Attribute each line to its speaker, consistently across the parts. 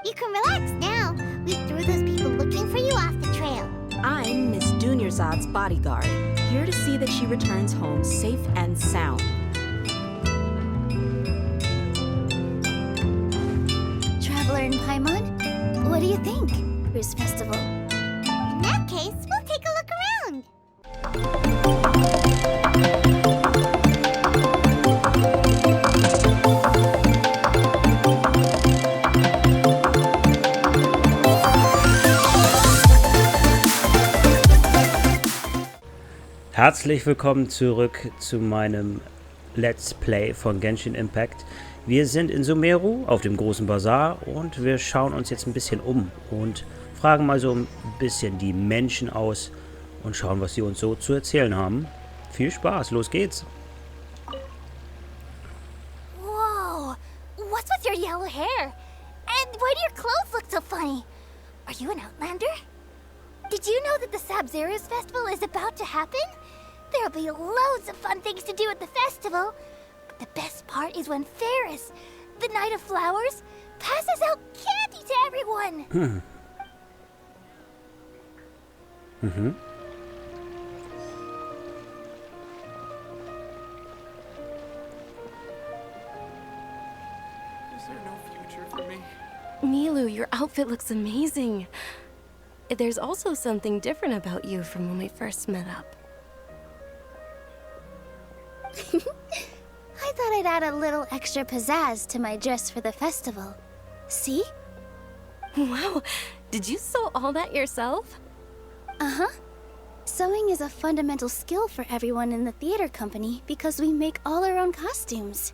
Speaker 1: You can relax now. We threw those people looking for you off the trail.
Speaker 2: I'm Miss Dunyarzad's bodyguard, here to see that she returns home safe and sound.
Speaker 3: Traveler in Paimon, what do you think? Here's festival.
Speaker 1: In that case, we'll take a look around.
Speaker 4: Herzlich willkommen zurück zu meinem Let's Play von Genshin Impact. Wir sind in Sumeru auf dem großen Basar und wir schauen uns jetzt ein bisschen um und fragen mal so ein bisschen die Menschen aus und schauen, was sie uns so zu erzählen haben. Viel Spaß, los geht's!
Speaker 3: Whoa! What's with your yellow hair? And why do your clothes look so funny? Are you an outlander? Did you know that the Sumerus festival is about to happen? There'll be loads of fun things to do at the festival. But the best part is when Ferris, the Knight of Flowers, passes out candy to everyone.
Speaker 5: Is there no future for me?
Speaker 2: Milu, your outfit looks amazing. There's also something different about you from when we first met up.
Speaker 3: I thought I'd add a little extra pizzazz to my dress for the festival. See?
Speaker 2: Wow, did you sew all that yourself?
Speaker 3: Uh-huh. Sewing is a fundamental skill for everyone in the theater company because we make all our own costumes.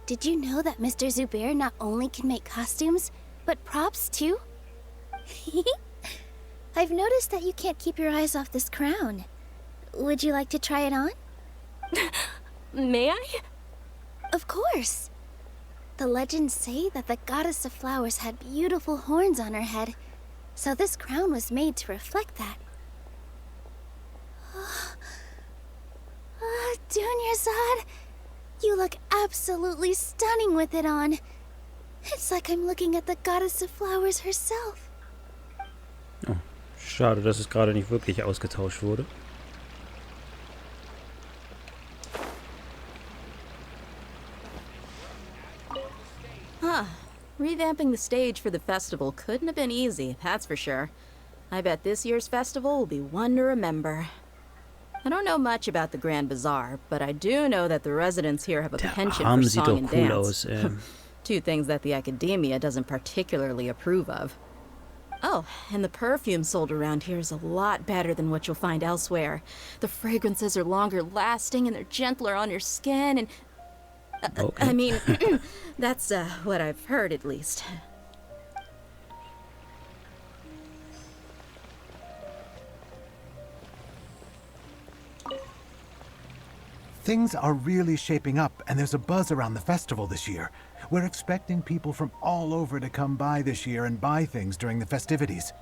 Speaker 3: Did you know that Mr. Zubair not only can make costumes, but props too? I've noticed that you can't keep your eyes off this crown. Would you like to try it on?
Speaker 2: May I?
Speaker 3: Of course. The legends say that the goddess of flowers had beautiful horns on her head, so this crown was made to reflect that. Dunyarzad, you look absolutely stunning with it on. It's like I'm looking at the goddess of flowers herself.
Speaker 4: Oh, schade, dass es gerade nicht wirklich ausgetauscht wurde.
Speaker 2: Revamping the stage for the festival couldn't have been easy, that's for sure. I bet this year's festival will be one to remember. I don't know much about the Grand Bazaar, but I do know that the residents here have a penchant for song and dance. Two things that the academia doesn't particularly approve of. Oh, and the perfume sold around here is a lot better than what you'll find elsewhere. The fragrances are longer lasting and they're gentler on your skin and...
Speaker 4: Okay.
Speaker 2: I mean, that's what I've heard at least.
Speaker 6: Things are really shaping up, and there's a buzz around the festival this year. We're expecting people from all over to come by this year and buy things during the festivities.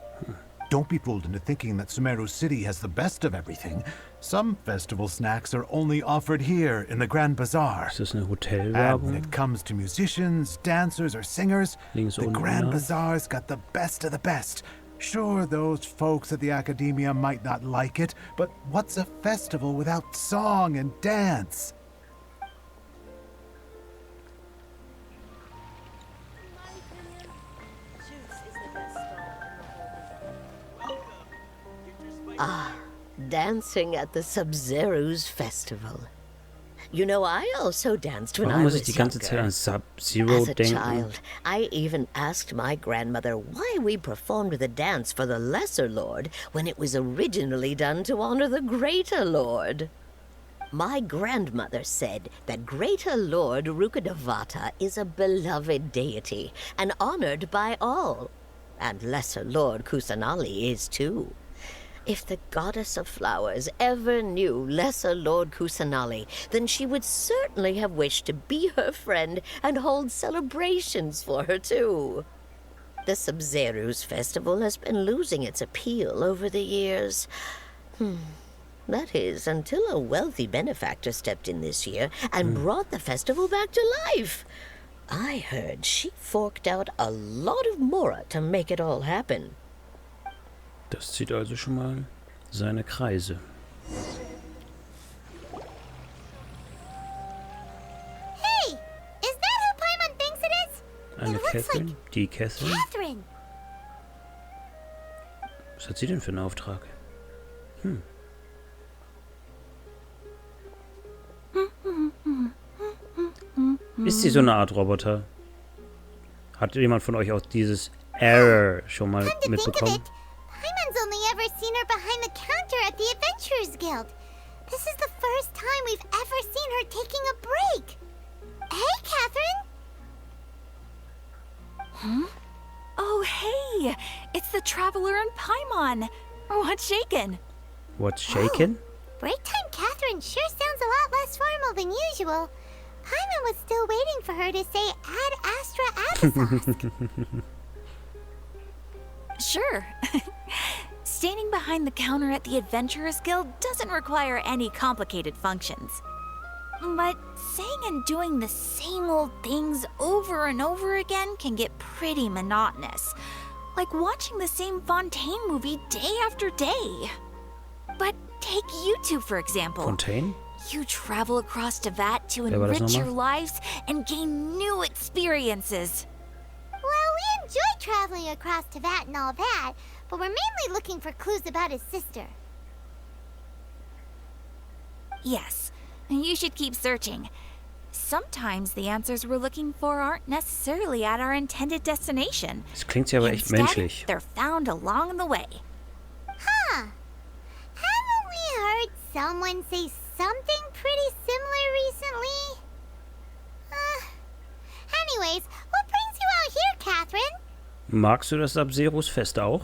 Speaker 6: Don't be fooled into thinking that Sumeru City has the best of everything. Some festival snacks are only offered here in the Grand Bazaar.
Speaker 4: Ist das eine
Speaker 6: And when
Speaker 4: Hotelwerbung?
Speaker 6: it comes to musicians, dancers, or singers,
Speaker 4: Links
Speaker 6: the
Speaker 4: unten
Speaker 6: Grand
Speaker 4: nach.
Speaker 6: Bazaar's got the best of the best. Sure, those folks at the academia might not like it, but what's a festival without song and dance?
Speaker 7: Dancing at the Sub-Zero's festival. You know, I also danced when
Speaker 4: Warum
Speaker 7: I
Speaker 4: muss
Speaker 7: was
Speaker 4: ich die ganze Zeit
Speaker 7: younger.
Speaker 4: an Sub-Zero
Speaker 7: As a
Speaker 4: denken?
Speaker 7: child, I even asked my grandmother why we performed the dance for the Lesser Lord when it was originally done to honor the Greater Lord. My grandmother said that Greater Lord Rukkhadevata is a beloved deity and honored by all, and Lesser Lord Kusanali is too. If the goddess of flowers ever knew Lesser Lord Kusanali, then she would certainly have wished to be her friend and hold celebrations for her too. The Sub-Zero's festival has been losing its appeal over the years. That is, until a wealthy benefactor stepped in this year and brought the festival back to life. I heard she forked out a lot of mora to make it all happen.
Speaker 4: Das zieht also schon mal seine Kreise.
Speaker 1: Hey! Is that who Paimon thinks it is?
Speaker 4: Eine Katheryne? Die Katheryne?
Speaker 1: Katheryne!
Speaker 4: Was hat sie denn für einen Auftrag? Ist sie so eine Art Roboter? Hat jemand von euch auch dieses Error schon mal
Speaker 1: Come to think of
Speaker 4: mitbekommen?
Speaker 1: it, Paimon's only ever seen her behind the counter at the Adventurers Guild. This is the first time we've ever seen her taking a break. Hey, Katheryne!
Speaker 8: Oh, hey! It's the Traveler and Paimon! What's shaken?
Speaker 4: What's shaken?
Speaker 1: Break time Katheryne sure sounds a lot less formal than usual. Paimon was still waiting for her to say Ad Astra Abyssos.
Speaker 8: Sure. Standing behind the counter at the Adventurers Guild doesn't require any complicated functions. But saying and doing the same old things over and over again can get pretty monotonous. Like watching the same Fontaine movie day after day. But take you two, for example.
Speaker 4: Fontaine?
Speaker 8: You travel across Tevat to
Speaker 4: Wer war das
Speaker 8: enrich your
Speaker 4: nochmal?
Speaker 8: lives and gain new experiences.
Speaker 1: Well, we enjoy traveling across Tevat and all that, but we're mainly looking for clues about his sister.
Speaker 8: Yes, you should keep searching. Sometimes the answers we're looking for aren't necessarily at our intended destination.
Speaker 4: Das klingt ja aber echt
Speaker 8: Instead,
Speaker 4: menschlich.
Speaker 8: they're found along the way.
Speaker 1: Huh. Haven't we heard someone say something pretty similar recently? Anyways, what brings you out here, Katheryne?
Speaker 4: Magst du das Sabzerus Fest auch?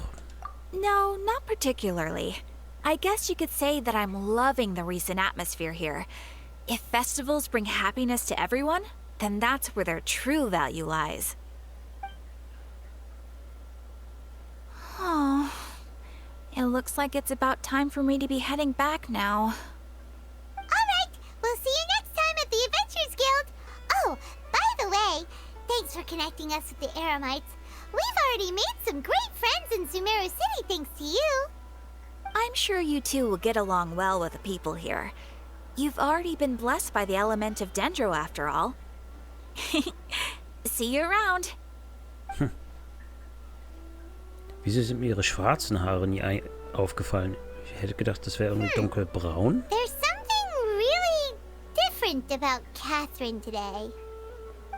Speaker 8: No, not particularly. I guess you could say that I'm loving the recent atmosphere here. If festivals bring happiness to everyone, then that's where their true value lies. Oh, it looks like it's about time for me to be heading back now.
Speaker 1: Alright, we'll see you next time at the Adventurers Guild. Oh, by the way, thanks for connecting us with the Eremites. We've already made some great friends in Sumeru City thanks to you.
Speaker 8: I'm sure you two will get along well with the people here. You've already been blessed by the element of Dendro after all. See you around.
Speaker 4: Wieso sind mir ihre schwarzen Haare nie aufgefallen? Ich hätte gedacht, das wäre irgendwie dunkelbraun.
Speaker 1: There's something really different about Katheryne today.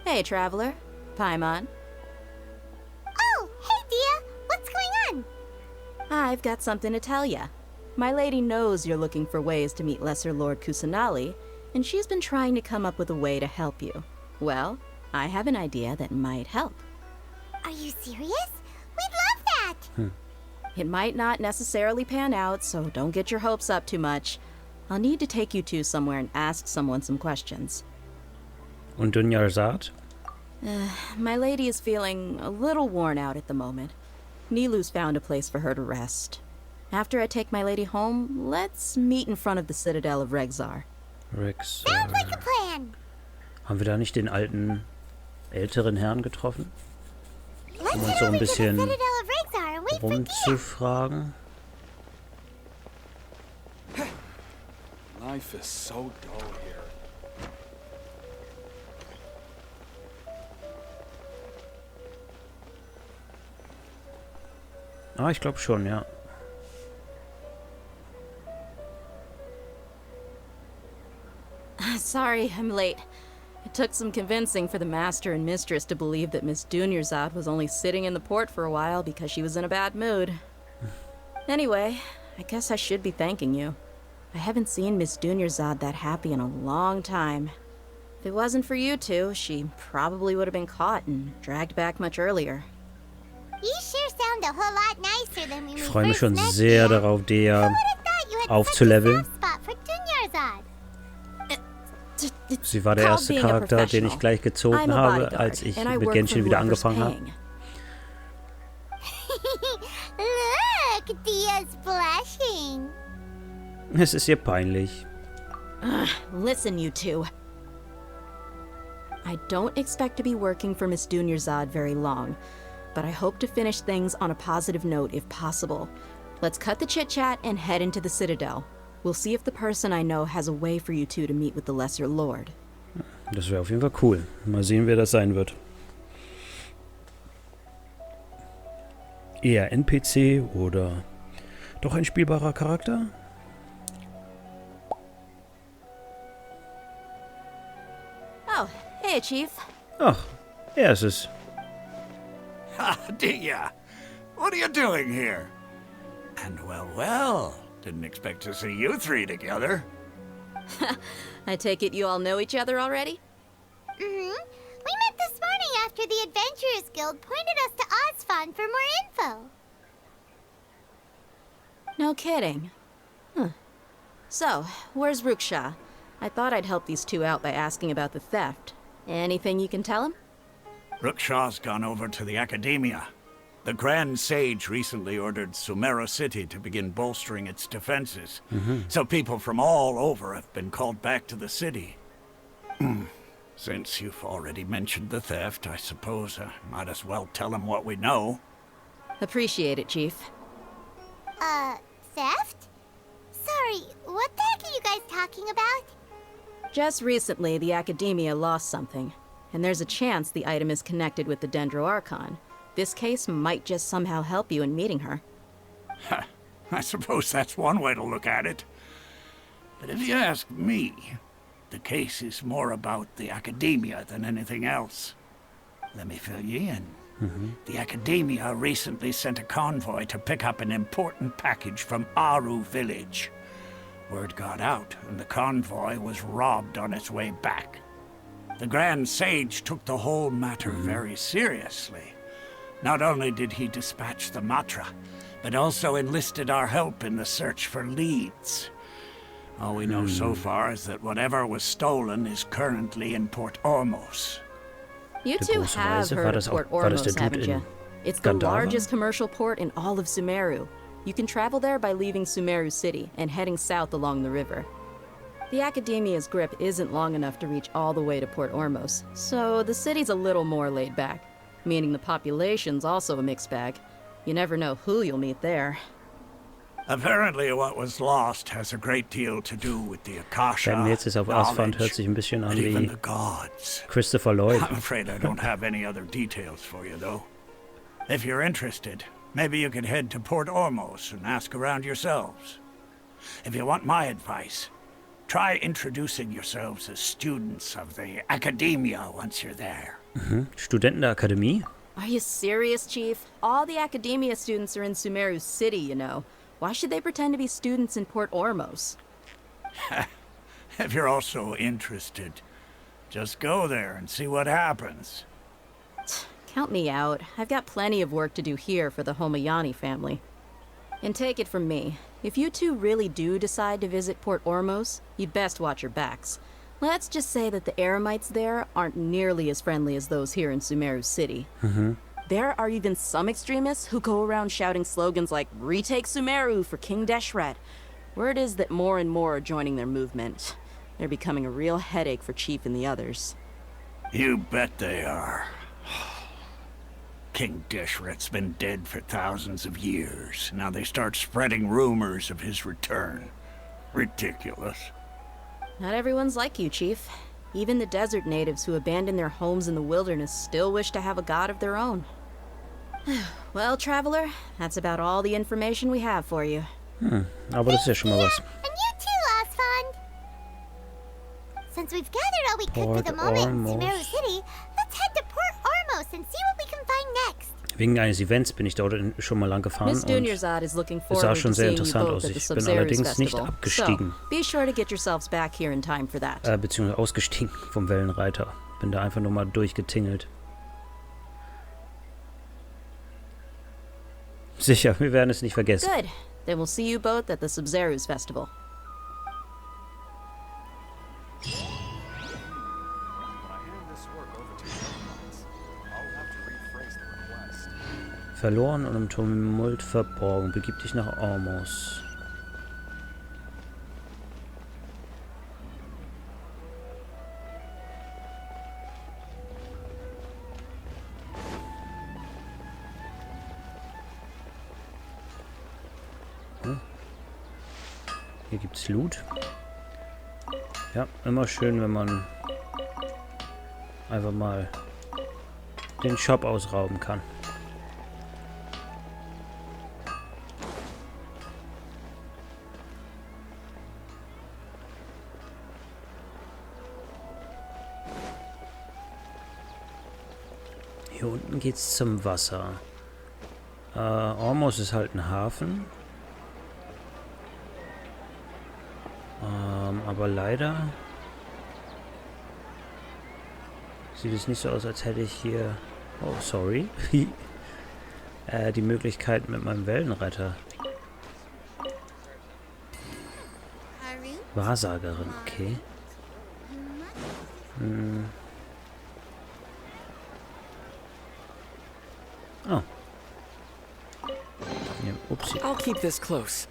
Speaker 2: Hey, Traveler. Paimon.
Speaker 1: Oh, hey, Dia. What's going on?
Speaker 2: I've got something to tell ya. My lady knows you're looking for ways to meet Lesser Lord Kusanali, and she's been trying to come up with a way to help you. Well, I have an idea that might help.
Speaker 1: Are you serious? We'd love that.
Speaker 2: It might not necessarily pan out, so don't get your hopes up too much. I'll need to take you two somewhere and ask someone some questions.
Speaker 4: Und Dunyarzad?
Speaker 2: My lady is feeling a little worn out at the moment. Nilu's found a place for her to rest. After I take my lady home, let's meet in front of the Citadel of Regzar.
Speaker 4: Rex.
Speaker 1: Sounds like a plan.
Speaker 4: Haben wir da nicht den alten, älteren Herrn getroffen?
Speaker 1: Let's
Speaker 4: Um uns
Speaker 1: head
Speaker 4: so ein
Speaker 1: over to the
Speaker 4: bisschen
Speaker 1: Citadel of Regzar and wait for Dia.
Speaker 4: rumzufragen.
Speaker 5: Life is so dull here.
Speaker 4: Ah, ich glaube schon, ja.
Speaker 2: Sorry, I'm late. It took some convincing for the master and mistress to believe that Miss Dunyarzad was only sitting in the port for a while because she was in a bad mood. Anyway, I guess I should be thanking you. I haven't seen Miss Dunyarzad that happy in a long time. If it wasn't for you two, she probably would have been caught and dragged back much earlier.
Speaker 1: You sure sound a whole lot nicer than when
Speaker 4: Ich
Speaker 1: we
Speaker 4: freue mich
Speaker 1: first
Speaker 4: schon
Speaker 1: met,
Speaker 4: sehr
Speaker 1: Dia.
Speaker 4: darauf,
Speaker 1: Who
Speaker 4: Dea
Speaker 1: would have thought you had such a
Speaker 4: aufzuleveln.
Speaker 1: soft spot for Dunyarzad?
Speaker 4: Sie war der
Speaker 2: Called
Speaker 4: erste
Speaker 2: being a
Speaker 4: Charakter, den ich
Speaker 2: professional.
Speaker 4: gleich
Speaker 2: I'm
Speaker 4: gezogen
Speaker 2: a
Speaker 4: habe,
Speaker 2: bodyguard,
Speaker 4: als ich
Speaker 2: and I
Speaker 4: mit
Speaker 2: work
Speaker 4: Genshin
Speaker 2: for
Speaker 4: wieder
Speaker 2: whoever's
Speaker 4: angefangen habe.
Speaker 1: Look, Dia's blushing.
Speaker 4: Es ist ihr peinlich.
Speaker 2: Listen, you two. I don't expect to be working for Miss Dunyarzad very long, but I hope to finish things on a positive note if possible. Let's cut the chit-chat and head into the Citadel. We'll see if the person I know has a way for you two to meet with the Lesser Lord.
Speaker 4: Das wäre auf jeden Fall cool. Mal sehen, wer das sein wird. Eher NPC oder doch ein spielbarer Charakter?
Speaker 2: Oh, hey, Chief.
Speaker 4: Ach, er ist es.
Speaker 9: Ha, Dia! What are you doing here? And well, didn't expect to see you three together.
Speaker 2: I take it you all know each other already?
Speaker 1: We met this morning after the Adventurers Guild pointed us to Osfon for more info.
Speaker 2: No kidding. So, where's Ruksha? I thought I'd help these two out by asking about the theft. Anything you can tell him?
Speaker 9: Rukshaw's gone over to the Academia. The Grand Sage recently ordered Sumeru City to begin bolstering its defenses. So people from all over have been called back to the city. Since you've already mentioned the theft, I suppose I might as well tell him what we know.
Speaker 2: Appreciate it, Chief.
Speaker 1: Theft? Sorry, what the heck are you guys talking about?
Speaker 2: Just recently, the Academia lost something, and there's a chance the item is connected with the Dendro Archon. This case might just somehow help you in meeting her.
Speaker 9: I suppose that's one way to look at it. But if you ask me, the case is more about the Academia than anything else. Let me fill you in. The Academia recently sent a convoy to pick up an important package from Aru village. Word got out, and the convoy was robbed on its way back. The Grand Sage took the whole matter very seriously. Not only did he dispatch the Matra, but also enlisted our help in the search for leads. All we know so far is that whatever was stolen is currently in Port Ormos.
Speaker 2: You
Speaker 4: Der
Speaker 2: two
Speaker 4: große
Speaker 2: have
Speaker 4: Reise,
Speaker 2: heard of Port
Speaker 4: war das der
Speaker 2: Ormos,
Speaker 4: Dude
Speaker 2: haven't
Speaker 4: in
Speaker 2: you? It's the
Speaker 4: Gandhara?
Speaker 2: largest commercial port in all of Sumeru. You can travel there by leaving Sumeru City and heading south along the river. The Academia's grip isn't long enough to reach all the way to Port Ormos, so the city's a little more laid back, meaning the population's also a mixed bag. You never know who you'll meet there.
Speaker 9: Apparently what was lost has a great deal to do with the Akasha,
Speaker 4: Wenn jetzt ist auf Asphalt, hört sich ein bisschen an
Speaker 9: and even
Speaker 4: wie
Speaker 9: the gods.
Speaker 4: Christopher Lloyd.
Speaker 9: I'm afraid I don't have any other details for you, though. If you're interested, maybe you could head to Port Ormos and ask around yourselves. If you want my advice, try introducing yourselves as students of the Academia once you're there.
Speaker 4: Studenten der Akademie?
Speaker 2: Are you serious, Chief? All the Academia students are in Sumeru City, you know. Why should they pretend to be students in Port Ormos?
Speaker 9: If you're also interested, just go there and see what happens.
Speaker 2: Count me out. I've got plenty of work to do here for the Homayani family. And take it from me, if you two really do decide to visit Port Ormos, you'd best watch your backs. Let's just say that the Eremites there aren't nearly as friendly as those here in Sumeru City. There are even some extremists who go around shouting slogans like, "Retake Sumeru for King Deshret." Word is that more and more are joining their movement. They're becoming a real headache for Chief and the others.
Speaker 9: You bet they are. King Deshret's been dead for thousands of years. Now they start spreading rumors of his return. Ridiculous.
Speaker 2: Not everyone's like you, Chief. Even the desert natives who abandoned their homes in the wilderness still wish to have a god of their own. Well, Traveler, that's about all the information we have for you.
Speaker 4: Aber das ist ja schon mal was.
Speaker 1: And you too, Osfond. Since we've gathered all we could for the
Speaker 4: Port
Speaker 1: moment in
Speaker 4: Ormos.
Speaker 1: Sumeru City, let's head to Port Ormos and see what we can find next.
Speaker 4: Wegen eines Events bin ich dort schon mal lang gefahren
Speaker 2: Miss
Speaker 4: und
Speaker 2: Dunyarzad is looking
Speaker 4: es
Speaker 2: forward
Speaker 4: sah
Speaker 2: to
Speaker 4: schon sehr
Speaker 2: seeing you
Speaker 4: interessant
Speaker 2: both
Speaker 4: aus.
Speaker 2: at the
Speaker 4: Ich bin
Speaker 2: Subzerus
Speaker 4: allerdings nicht
Speaker 2: Festival.
Speaker 4: abgestiegen,
Speaker 2: So, be sure to get yourselves back here in time for that.
Speaker 4: beziehungsweise ausgestiegen vom Wellenreiter. Bin da einfach nur mal durchgetingelt. Sicher, wir werden es nicht vergessen.
Speaker 2: Good. Then we'll see you both at the Subzerus Festival.
Speaker 4: Verloren und im Tumult verborgen. Begib dich nach Ormos. Hier gibt's Loot. Ja, immer schön, wenn man einfach mal den Shop ausrauben kann. Hier unten geht's zum Wasser. Ormos ist halt ein Hafen. Aber leider sieht es nicht so aus, als hätte ich hier... Oh, sorry. Die Möglichkeit mit meinem Wellenreiter. Wahrsagerin, okay. Oh. Ja, upsie.
Speaker 5: I'll keep this close.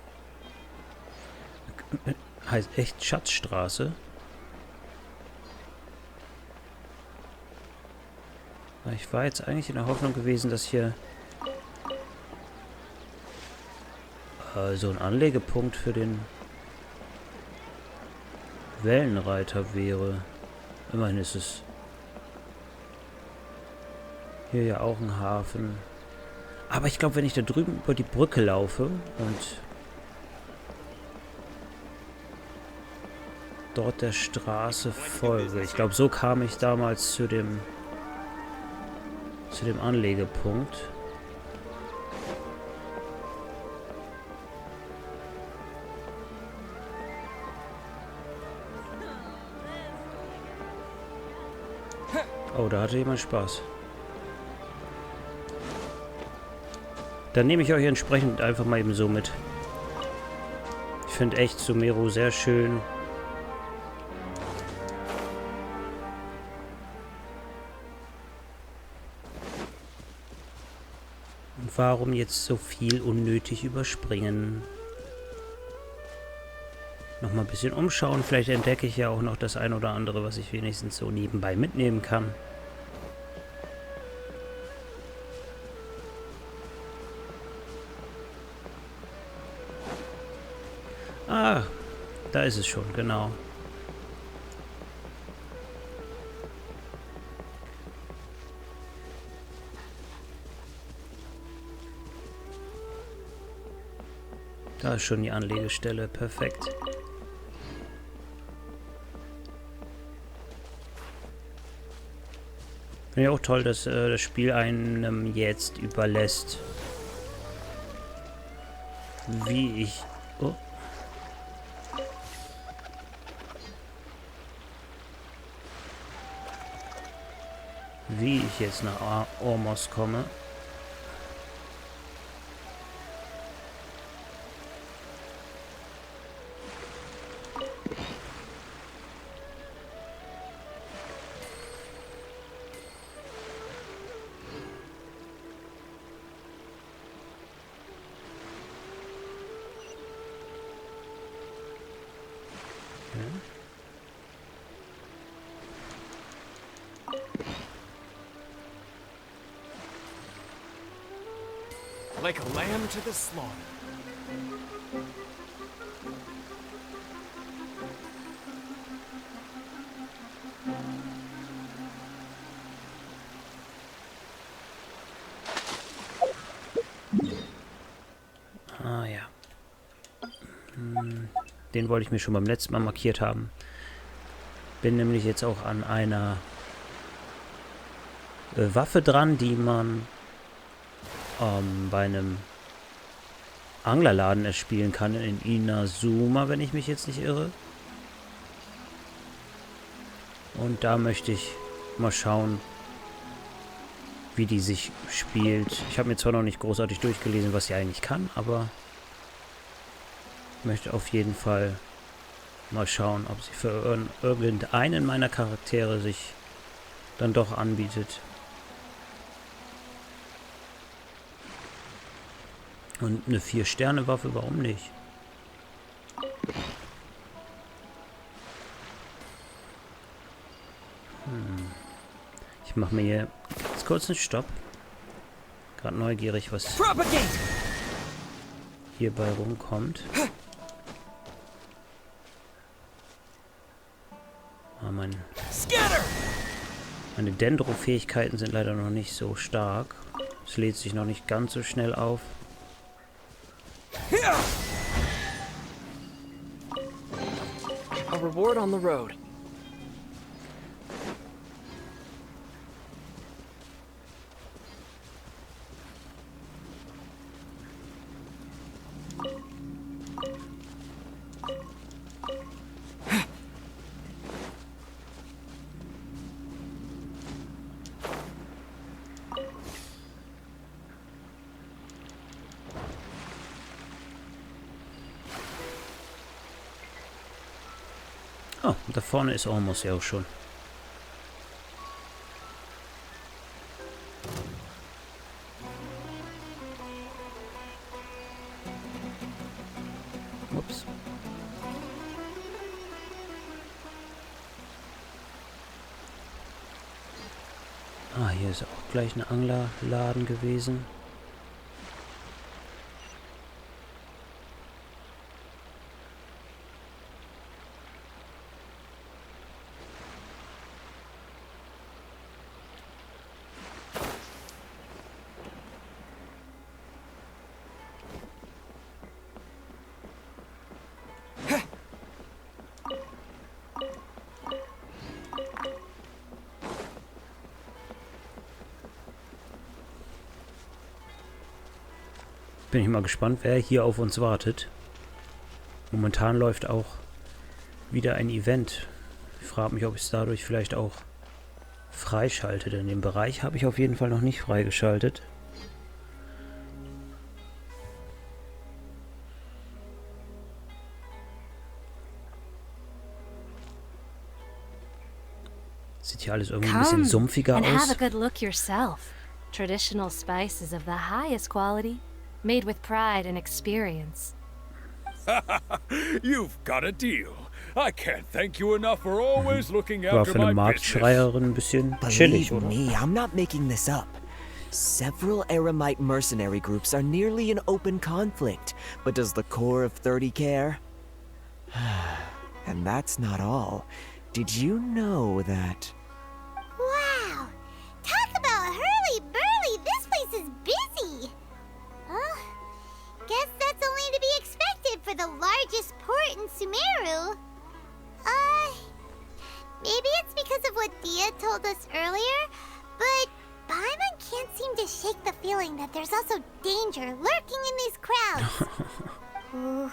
Speaker 4: Heißt echt Schatzstraße. Ich war jetzt eigentlich in der Hoffnung gewesen, dass hier so ein Anlegepunkt für den Wellenreiter wäre. Immerhin ist es hier ja auch ein Hafen. Aber ich glaube, wenn ich da drüben über die Brücke laufe und dort der Straße folge. Ich glaube, so kam ich damals zu dem Anlegepunkt. Oh, da hatte jemand Spaß. Dann nehme ich euch entsprechend einfach mal eben so mit. Ich finde echt Sumeru sehr schön. Und warum jetzt so viel unnötig überspringen? Nochmal ein bisschen umschauen. Vielleicht entdecke ich ja auch noch das ein oder andere, was ich wenigstens so nebenbei mitnehmen kann. Ah, da ist es schon, genau. Da ist schon die Anlegestelle, perfekt. Finde ich auch toll, dass das Spiel einem jetzt überlässt, wie ich... Oh. Wie ich jetzt nach Ormos komme.
Speaker 5: Like a lamb to the slaughter.
Speaker 4: Ah ja. Den wollte ich mir schon beim letzten Mal markiert haben. Bin nämlich jetzt auch an einer Waffe dran, die man bei einem Anglerladen erspielen kann in Inazuma, wenn ich mich jetzt nicht irre. Und da möchte ich mal schauen, wie die sich spielt. Ich habe mir zwar noch nicht großartig durchgelesen, was sie eigentlich kann, aber ich möchte auf jeden Fall mal schauen, ob sie für irgendeinen meiner Charaktere sich dann doch anbietet. Und eine 4-Sterne-Waffe, warum nicht? Ich mache mir hier jetzt kurz einen Stopp. Gerade neugierig, was hierbei rumkommt. meine Dendro-Fähigkeiten sind leider noch nicht so stark. Es lädt sich noch nicht ganz so schnell auf.
Speaker 5: A reward on the road.
Speaker 4: Oh, da vorne ist Ormos ja auch schon. Ups. Ah, hier ist auch gleich ein Anglerladen gewesen. Bin ich mal gespannt, wer hier auf uns wartet. Momentan läuft auch wieder ein Event. Ich frage mich, ob ich es dadurch vielleicht auch freischalte, denn den Bereich habe ich auf jeden Fall noch nicht freigeschaltet. Sieht hier alles irgendwie ein bisschen sumpfiger
Speaker 10: and have a
Speaker 4: aus.
Speaker 10: good look yourself. Traditional spices of the highest quality, made with pride and experience.
Speaker 11: You've got a deal. I can't thank you enough for always looking
Speaker 4: War
Speaker 11: after
Speaker 4: für eine
Speaker 11: my business.
Speaker 4: Marktschreierin ein bisschen chillig,
Speaker 12: Believe
Speaker 4: oder?
Speaker 12: me, I'm not making this up. Several Eremite mercenary groups are nearly in open conflict, but does the core of 30 care? And that's not all. Did you know that...
Speaker 1: Wow! Talk about hurly-burly! This place is busy! Huh? Guess that's only to be expected for the largest port in Sumeru. Maybe it's because of what Dia told us earlier, but Paimon can't seem to shake the feeling that there's also danger lurking in these crowds. Ooh.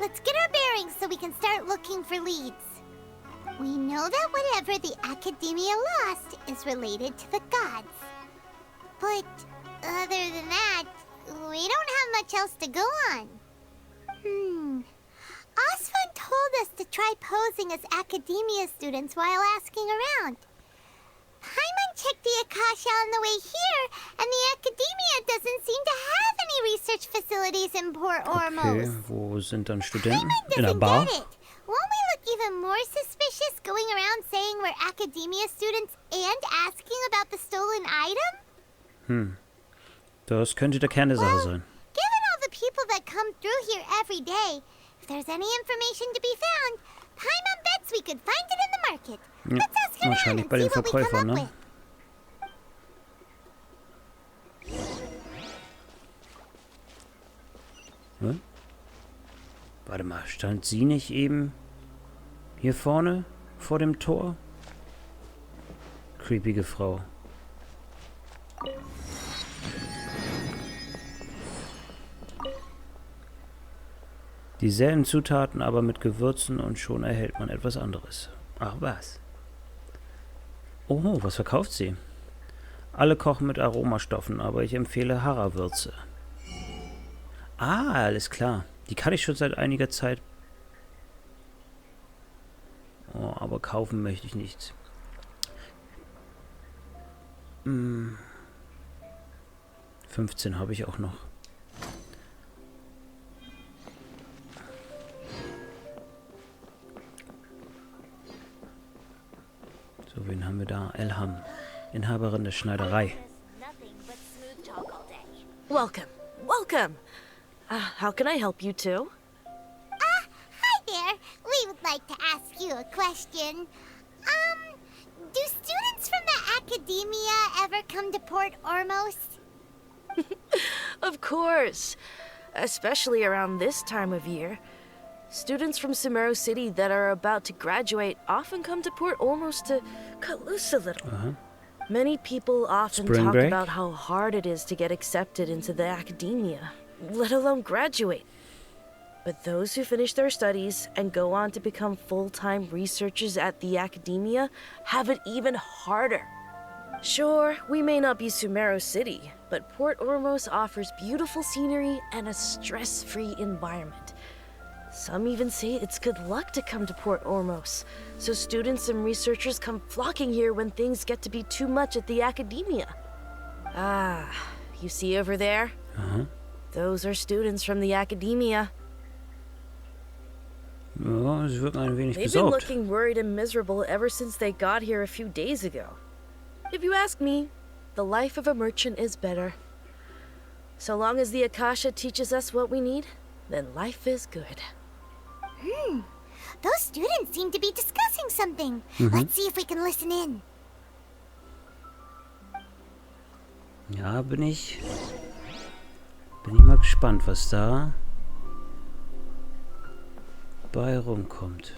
Speaker 1: Let's get our bearings so we can start looking for leads. We know that whatever the Academia lost is related to the gods. But other than that, we don't have much else to go on. Osvan told us to try posing as Academia students while asking around. Paimon checked the Akasha on the way here, and the Academia doesn't seem to have any research facilities in Port Ormos.
Speaker 4: Okay, wo sind dann Studenten?
Speaker 1: Paimon
Speaker 4: In der
Speaker 1: doesn't
Speaker 4: Bar?
Speaker 1: get it. Won't we look even more suspicious going around saying we're Academia students and asking about the stolen item?
Speaker 4: Das könnte der Kern der Sache sein.
Speaker 1: Given all the people that come through here every day, if there's any information to be found, Paimon bets we could find it in the market.
Speaker 4: Ja,
Speaker 1: Let's ask around
Speaker 4: wahrscheinlich
Speaker 1: and
Speaker 4: bei
Speaker 1: see
Speaker 4: den
Speaker 1: what we come
Speaker 4: Verkäufern,
Speaker 1: up
Speaker 4: ne?
Speaker 1: with.
Speaker 4: Warte mal, stand sie nicht eben hier vorne vor dem Tor? Creepige Frau. Dieselben Zutaten, aber mit Gewürzen und schon erhält man etwas anderes. Ach was. Oh, was verkauft sie? Alle kochen mit Aromastoffen, aber ich empfehle Hara-Würze. Ah, alles klar. Die kann ich schon seit einiger Zeit. Oh, aber kaufen möchte ich nichts. 15 habe ich auch noch. So, wen haben wir da? Elham, Inhaberin der Schneiderei.
Speaker 10: Welcome, welcome. How can I help you too?
Speaker 1: Hi there. We would like to ask you a question. Do students from the academia ever come to Port Ormos?
Speaker 10: Of course. Especially around this time of year. Students from Sumerus City that are about to graduate often come to Port Ormos to cut loose a little. Many people often
Speaker 4: Spring
Speaker 10: talk
Speaker 4: break?
Speaker 10: about how hard it is to get accepted into the academia, let alone graduate. But those who finish their studies and go on to become full-time researchers at the academia have it even harder. Sure, we may not be Sumerus City, but Port Ormos offers beautiful scenery and a stress-free environment. Some even say it's good luck to come to Port Ormos, so students and researchers come flocking here when things get to be too much at the academia. Ah, you see over there? Those are students from the academia.
Speaker 4: Ja, sie wirken ein wenig
Speaker 10: They've been
Speaker 4: besorgt.
Speaker 10: looking worried and miserable ever since they got here a few days ago. If you ask me, the life of a merchant is better. So long as the Akasha teaches us what we need, then life is good.
Speaker 1: Those students seem to be discussing something. Let's see if we can listen in.
Speaker 4: Ja, bin ich mal gespannt, was da bei rumkommt.